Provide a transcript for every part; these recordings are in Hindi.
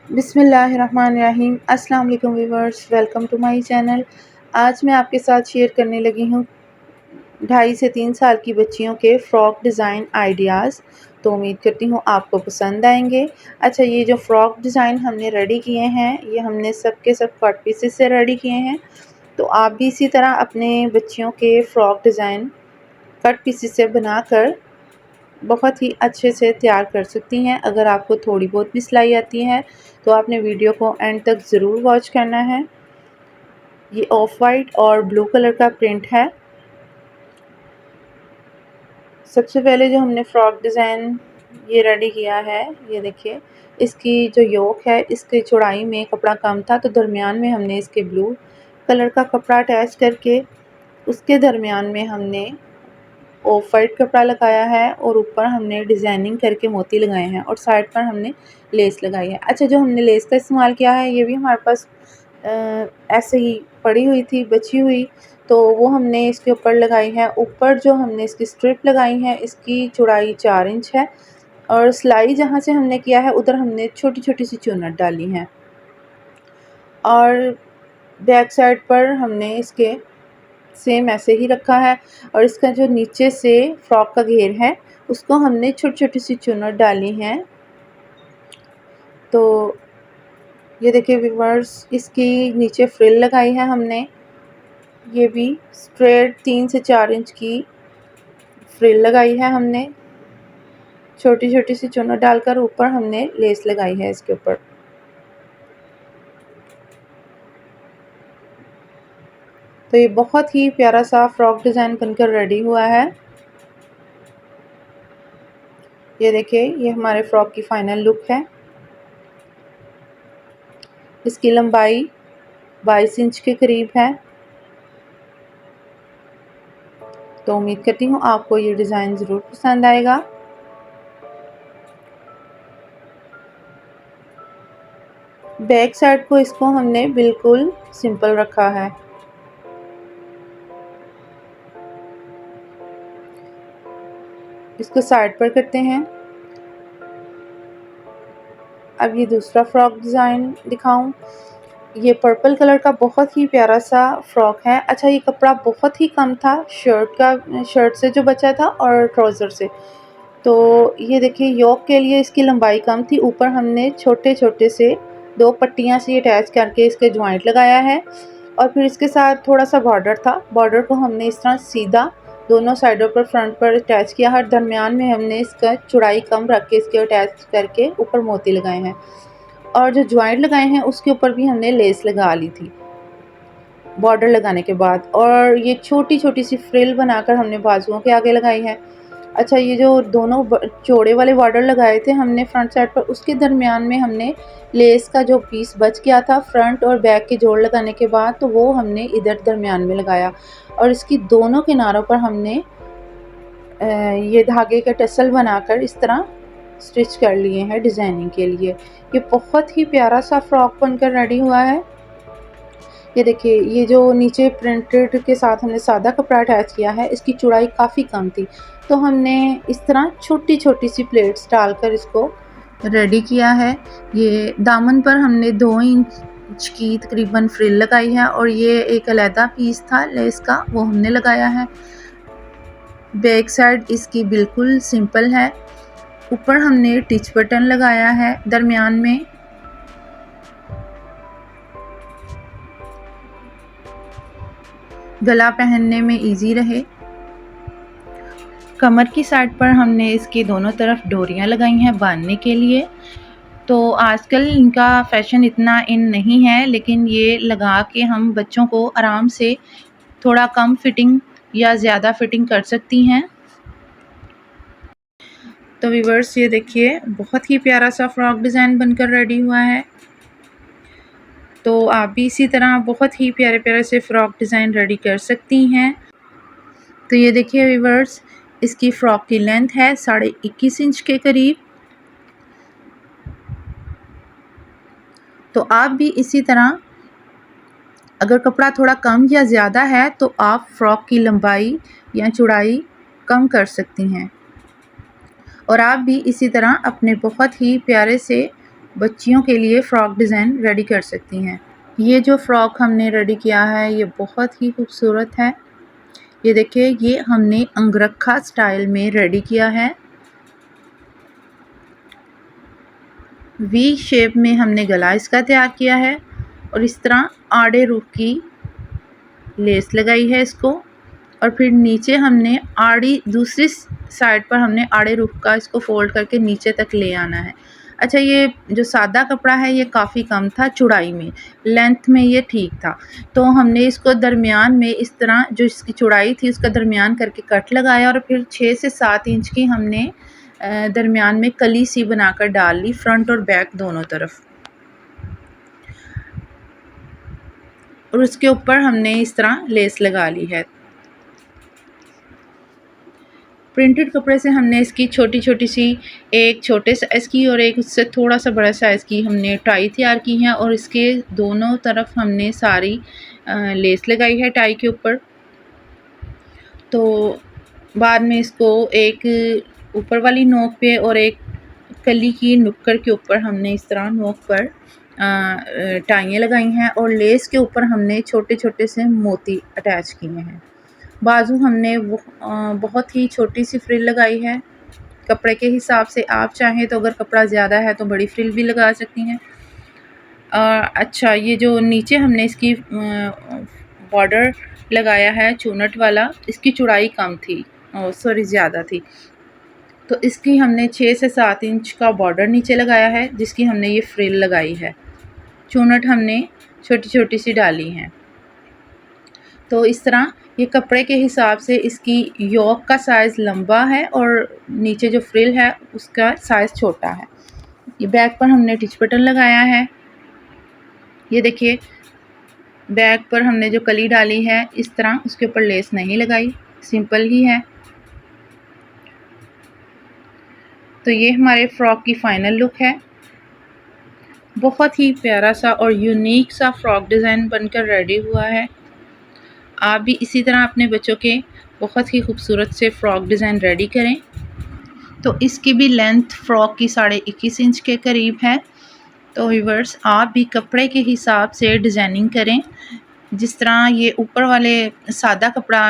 बिस्मिल्लाहिर्रहमानिर्रहीम। अस्सलाम वालेकुम viewers, welcome to my channel. आज मैं आपके साथ शेयर करने लगी हूँ 2.5 से 3 साल की बच्चियों के फ़्रॉक डिज़ाइन आइडियाज़। तो उम्मीद करती हूँ आपको पसंद आएंगे। अच्छा, ये जो फ़्रॉक डिज़ाइन हमने रेडी किए हैं, ये हमने सब के सब कट पीसेस से रेडी किए हैं। तो आप भी इसी तरह अपने बच्चियों के फ़्रॉक डिज़ाइन कट पीसेस से बनाकर बहुत ही अच्छे से तैयार कर सकती हैं। अगर आपको थोड़ी बहुत भी सिलाई आती है तो आपने वीडियो को एंड तक ज़रूर वॉच करना है। ये ऑफ वाइट और ब्लू कलर का प्रिंट है। सबसे पहले जो हमने फ्रॉक डिज़ाइन ये रेडी किया है, ये देखिए, इसकी जो योक है, इसकी चौड़ाई में कपड़ा कम था तो दरमियान में हमने इसके ब्लू कलर का कपड़ा अटैच करके उसके दरमियान में हमने ऑफ वाइट कपड़ा लगाया है और ऊपर हमने डिज़ाइनिंग करके मोती लगाए हैं और साइड पर हमने लेस लगाई है। अच्छा, जो हमने लेस का इस्तेमाल किया है ये भी हमारे पास ऐसे ही पड़ी हुई थी, बची हुई, तो वो हमने इसके ऊपर लगाई है। ऊपर जो हमने इसकी स्ट्रिप लगाई है, इसकी चौड़ाई 4 इंच है और सिलाई जहाँ से हमने किया है उधर हमने छोटी छोटी सी चुन्नट डाली है। और बैक साइड पर हमने इसके सेम ऐसे ही रखा है और इसका जो नीचे से फ्रॉक का घेर है उसको हमने छोटी छोटी सी चुन्नट डाली हैं। तो ये देखिए व्यूअर्स, इसकी नीचे फ्रिल लगाई है हमने, ये भी स्ट्रेट 3 से 4 इंच की फ्रिल लगाई है हमने, छोटी छोटी सी चुन्नट डालकर ऊपर हमने लेस लगाई है इसके ऊपर। तो ये बहुत ही प्यारा सा फ्रॉक डिज़ाइन बनकर रेडी हुआ है। ये देखिए, ये हमारे फ्रॉक की फाइनल लुक है। इसकी लंबाई 22 इंच के करीब है। तो उम्मीद करती हूँ आपको ये डिज़ाइन ज़रूर पसंद आएगा। बैक साइड को इसको हमने बिल्कुल सिंपल रखा है। इसको साइड पर करते हैं। अब ये दूसरा फ्रॉक डिज़ाइन दिखाऊं। ये पर्पल कलर का बहुत ही प्यारा सा फ्रॉक है। अच्छा, ये कपड़ा बहुत ही कम था शर्ट से जो बचा था और ट्राउज़र से। तो ये देखिए, योक के लिए इसकी लंबाई कम थी, ऊपर हमने छोटे छोटे से 2 पट्टियाँ से अटैच करके इसके जॉइंट लगाया है और फिर इसके साथ थोड़ा सा बॉर्डर था। बॉर्डर को हमने इस तरह सीधा दोनों साइडों पर फ्रंट पर अटैच किया है। दरमियान में हमने इसका चौड़ाई कम रख के इसके अटैच करके ऊपर मोती लगाए हैं और जो जॉइंट लगाए हैं उसके ऊपर भी हमने लेस लगा ली थी बॉर्डर लगाने के बाद। और ये छोटी छोटी सी फ्रिल बनाकर हमने बाजुओं के आगे लगाई है। अच्छा, ये जो दोनों चौड़े वाले बॉर्डर लगाए थे हमने फ्रंट साइड पर, उसके दरमियान में हमने लेस का जो पीस बच गया था फ्रंट और बैक के जोड़ लगाने के बाद, तो वो हमने इधर दरमियान में लगाया और इसकी दोनों किनारों पर हमने ये धागे के टसल बनाकर इस तरह स्टिच कर लिए हैं डिज़ाइनिंग के लिए। ये बहुत ही प्यारा सा फ्रॉक बनकर रेडी हुआ है। ये देखिए, ये जो नीचे प्रिंटेड के साथ हमने सादा कपड़ा अटैच किया है, इसकी चौड़ाई काफ़ी कम थी, तो हमने इस तरह छोटी छोटी सी प्लेट्स डालकर इसको रेडी किया है। ये दामन पर हमने 2 इंच की तकरीबन फ्रिल लगाई है और ये एक अलहदा पीस था लेस का, वो हमने लगाया है। बैक साइड इसकी बिल्कुल सिंपल है। ऊपर हमने टिच बटन लगाया है दरमियान में। गला पहनने में इजी रहे। कमर की साइड पर हमने इसकी दोनों तरफ डोरियां लगाई हैं बांधने के लिए। तो आजकल इनका फैशन इतना इन नहीं है, लेकिन ये लगा के हम बच्चों को आराम से थोड़ा कम फिटिंग या ज़्यादा फिटिंग कर सकती हैं। तो व्यूअर्स, ये देखिए, बहुत ही प्यारा सा फ्रॉक डिज़ाइन बनकर रेडी हुआ है। तो आप भी इसी तरह बहुत ही प्यारे प्यारे से फ्रॉक डिज़ाइन रेडी कर सकती हैं। तो ये देखिए व्यूअर्स, इसकी फ़्रॉक की लेंथ है 21.5 इंच के करीब। तो आप भी इसी तरह, अगर कपड़ा थोड़ा कम या ज़्यादा है तो आप फ़्रॉक की लंबाई या चौड़ाई कम कर सकती हैं और आप भी इसी तरह अपने बहुत ही प्यारे से बच्चियों के लिए फ़्रॉक डिज़ाइन रेडी कर सकती हैं। ये जो फ़्रॉक हमने रेडी किया है ये बहुत ही खूबसूरत है। ये देखिए, ये हमने अंगरखा स्टाइल में रेडी किया है। वी शेप में हमने गला इसका तैयार किया है और इस तरह आड़े रुख की लेस लगाई है इसको, और फिर नीचे हमने आड़ी दूसरी साइड पर हमने आड़े रुख का इसको फोल्ड करके नीचे तक ले आना है। अच्छा, ये जो सादा कपड़ा है ये काफ़ी कम था चौड़ाई में, लेंथ में ये ठीक था, तो हमने इसको दरमियान में इस तरह जो इसकी चौड़ाई थी उसका दरमियान करके कट लगाया और फिर 6 से 7 इंच की हमने दरमियान में कली सी बनाकर डाल ली, फ्रंट और बैक दोनों तरफ। और उसके ऊपर हमने इस तरह लेस लगा ली है। प्रिंटेड कपड़े से हमने इसकी छोटी छोटी सी, एक छोटे साइज़ की और एक उससे थोड़ा सा बड़ा साइज़ की हमने टाई तैयार की है और इसके दोनों तरफ हमने सारी लेस लगाई है टाई के ऊपर। तो बाद में इसको एक ऊपर वाली नोक पे और एक कली की नुक्कड़ के ऊपर हमने इस तरह नोक पर टाइयाँ लगाई हैं और लेस के ऊपर हमने छोटे छोटे से मोती अटैच किए हैं। बाजू हमने बहुत ही छोटी सी फ्रिल लगाई है कपड़े के हिसाब से। आप चाहें तो अगर कपड़ा ज़्यादा है तो बड़ी फ्रिल भी लगा सकती हैं। अच्छा, ये जो नीचे हमने इसकी बॉर्डर लगाया है चूनट वाला, इसकी चौड़ाई कम थी, सॉरी ज़्यादा थी, तो इसकी हमने 6 से 7 इंच का बॉर्डर नीचे लगाया है जिसकी हमने ये फ्रिल लगाई है। चूनट हमने छोटी छोटी सी डाली हैं। तो इस तरह ये कपड़े के हिसाब से इसकी योक का साइज़ लंबा है और नीचे जो फ्रिल है उसका साइज़ छोटा है। ये बैक पर हमने टिच बटन लगाया है। ये देखिए, बैक पर हमने जो कली डाली है इस तरह, उसके ऊपर लेस नहीं लगाई, सिंपल ही है। तो ये हमारे फ्रॉक की फ़ाइनल लुक है। बहुत ही प्यारा सा और यूनिक सा फ्रॉक डिज़ाइन बनकर रेडी हुआ है। आप भी इसी तरह अपने बच्चों के बहुत ही खूबसूरत से फ़्रॉक डिज़ाइन रेडी करें। तो इसकी भी लेंथ फ़्रॉक की 21.5 इंच के करीब है। तो व्यूअर्स, आप भी कपड़े के हिसाब से डिज़ाइनिंग करें। जिस तरह ये ऊपर वाले सादा कपड़ा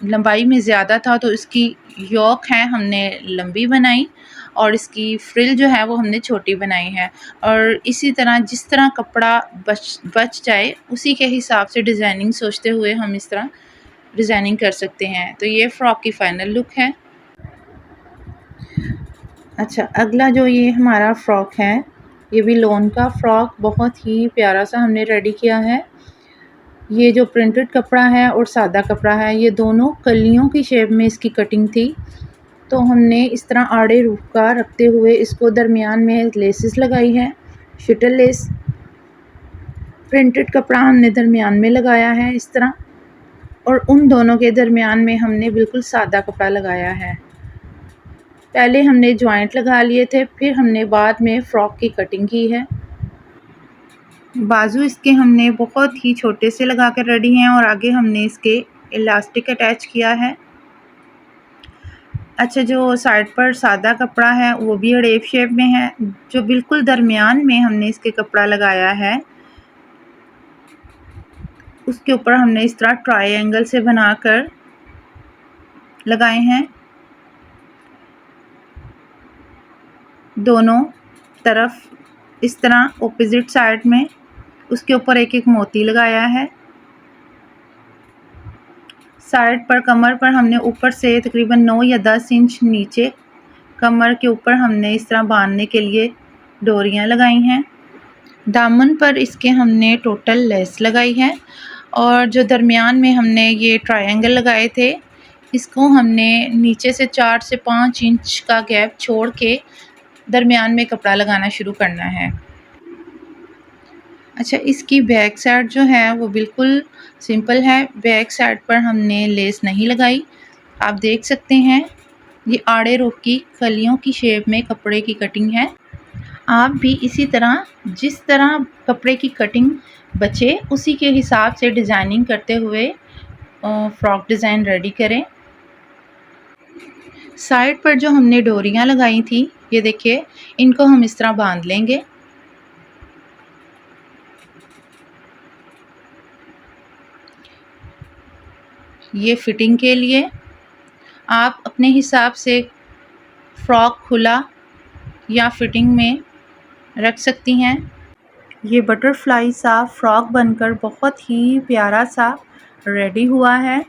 लंबाई में ज़्यादा था तो इसकी योक है हमने लंबी बनाई और इसकी फ्रिल जो है वो हमने छोटी बनाई है। और इसी तरह जिस तरह कपड़ा बच जाए उसी के हिसाब से डिज़ाइनिंग सोचते हुए हम इस तरह डिज़ाइनिंग कर सकते हैं। तो ये फ़्रॉक की फ़ाइनल लुक है। अच्छा, अगला जो ये हमारा फ़्रॉक है, ये भी लॉन का फ़्रॉक बहुत ही प्यारा सा हमने रेडी किया है। ये जो प्रिंटेड कपड़ा है और सादा कपड़ा है, ये दोनों कलियों की शेप में इसकी कटिंग थी। तो हमने इस तरह आड़े रुख का रखते हुए इसको दरमियान में लेसेस लगाई है, शटल लेस। प्रिंटेड कपड़ा हमने दरमियान में लगाया है इस तरह, और उन दोनों के दरमियान में हमने बिल्कुल सादा कपड़ा लगाया है। पहले हमने जॉइंट लगा लिए थे, फिर हमने बाद में फ़्रॉक की कटिंग की है। बाजू इसके हमने बहुत ही छोटे से लगा कर रेडी हैं और आगे हमने इसके इलास्टिक अटैच किया है। अच्छा, जो साइड पर सादा कपड़ा है वो भी अड़ेप शेप में है। जो बिल्कुल दरमियान में हमने इसके कपड़ा लगाया है उसके ऊपर हमने इस तरह ट्रायंगल से बनाकर लगाए हैं। दोनों तरफ इस तरह ऑपोजिट साइड में उसके ऊपर एक एक मोती लगाया है। साइड पर कमर पर हमने ऊपर से तकरीबन 9 या 10 इंच नीचे कमर के ऊपर हमने इस तरह बांधने के लिए डोरियां लगाई हैं। दामन पर इसके हमने टोटल लेस लगाई है और जो दरमियान में हमने ये ट्रायंगल लगाए थे इसको हमने नीचे से 4 से 5 इंच का गैप छोड़ के दरमियान में कपड़ा लगाना शुरू करना है। अच्छा, इसकी बैक साइड जो है वो बिल्कुल सिंपल है। बैक साइड पर हमने लेस नहीं लगाई। आप देख सकते हैं ये आड़े रुख की कलियों की शेप में कपड़े की कटिंग है। आप भी इसी तरह जिस तरह कपड़े की कटिंग बचे उसी के हिसाब से डिज़ाइनिंग करते हुए फ़्रॉक डिज़ाइन रेडी करें। साइड पर जो हमने डोरियां लगाई थी ये देखिए, इनको हम इस तरह बांध लेंगे। ये फिटिंग के लिए आप अपने हिसाब से फ्रॉक खुला या फिटिंग में रख सकती हैं। ये बटरफ्लाई सा फ्रॉक बनकर बहुत ही प्यारा सा रेडी हुआ है।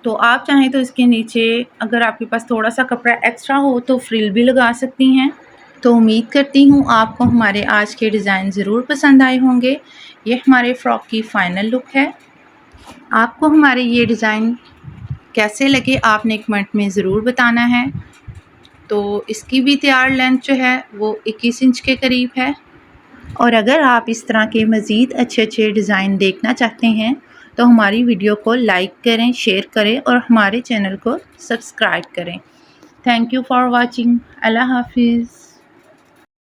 तो आप चाहें तो इसके नीचे अगर आपके पास थोड़ा सा कपड़ा एक्स्ट्रा हो तो फ्रिल भी लगा सकती हैं। तो उम्मीद करती हूँ आपको हमारे आज के डिज़ाइन ज़रूर पसंद आए होंगे। ये हमारे फ्रॉक की फ़ाइनल लुक है। आपको हमारे ये डिज़ाइन कैसे लगे आपने कमेंट में ज़रूर बताना है। तो इसकी भी तैयार लेंथ जो है वो 21 इंच के करीब है। और अगर आप इस तरह के मज़ीद अच्छे डिज़ाइन देखना चाहते हैं तो हमारी वीडियो को लाइक करें, शेयर करें और हमारे चैनल को सब्सक्राइब करें। Thank you for watching. अल्लाह हाफिज़।